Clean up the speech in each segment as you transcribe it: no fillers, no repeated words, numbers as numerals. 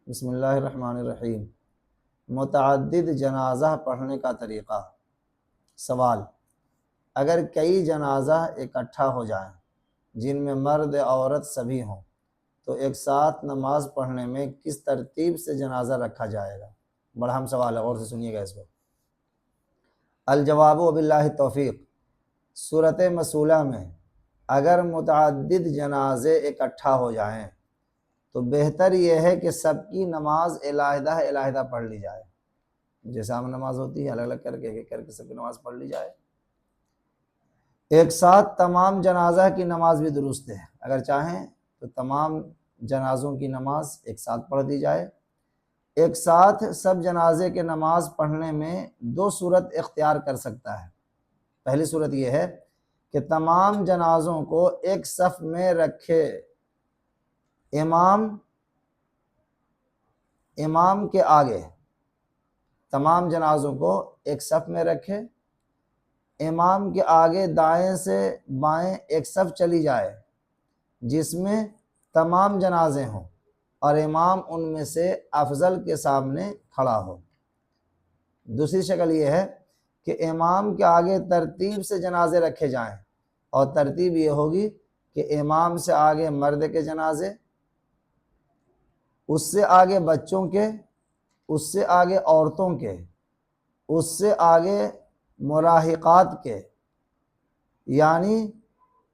بسم اللہ الرحمن الرحیم۔ متعدد جنازہ پڑھنے کا طریقہ۔ سوال: اگر کئی جنازہ اکٹھا ہو جائیں جن میں مرد عورت سبھی ہوں تو ایک ساتھ نماز پڑھنے میں کس ترتیب سے جنازہ رکھا جائے گا؟ بڑا اہم سوال ہے، غور سے سنیے گا اس کو۔ الجواب وباللہ توفیق۔ صورت مسئولہ میں اگر متعدد جنازے اکٹھا ہو جائیں تو بہتر یہ ہے کہ سب کی نماز علیحدہ علیحدہ پڑھ لی جائے، جیسے عام نماز ہوتی ہے الگ الگ کر کے ایک کر کے سب کی نماز پڑھ لی جائے۔ ایک ساتھ تمام جنازہ کی نماز بھی درست ہے، اگر چاہیں تو تمام جنازوں کی نماز ایک ساتھ پڑھ دی جائے۔ ایک ساتھ سب جنازے کے نماز پڑھنے میں دو صورت اختیار کر سکتا ہے۔ پہلی صورت یہ ہے کہ تمام جنازوں کو ایک صف میں رکھے، امام کے آگے، تمام جنازوں کو ایک صف میں رکھے، امام کے آگے دائیں سے بائیں ایک صف چلی جائے جس میں تمام جنازے ہوں اور امام ان میں سے افضل کے سامنے کھڑا ہو۔ دوسری شکل یہ ہے کہ امام کے آگے ترتیب سے جنازے رکھے جائیں، اور ترتیب یہ ہوگی کہ امام سے آگے مرد کے جنازے، اس سے آگے بچوں کے، اس سے آگے عورتوں کے، اس سے آگے مراہقات کے، یعنی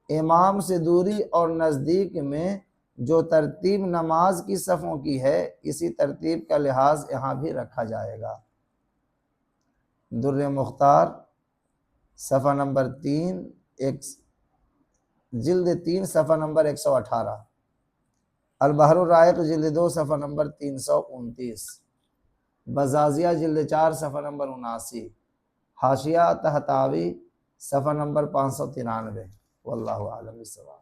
امام سے دوری اور نزدیک میں جو ترتیب نماز کی صفوں کی ہے اسی ترتیب کا لحاظ یہاں بھی رکھا جائے گا۔ در مختار صفحہ نمبر 3، جلد 3 صفحہ نمبر 118، البحر الرائق جلد 2 صفحہ نمبر 329، بزازیہ جلد 4 صفحہ نمبر 79، حاشیہ طحطاوی صفحہ نمبر 593۔ واللہ اعلم بالصواب۔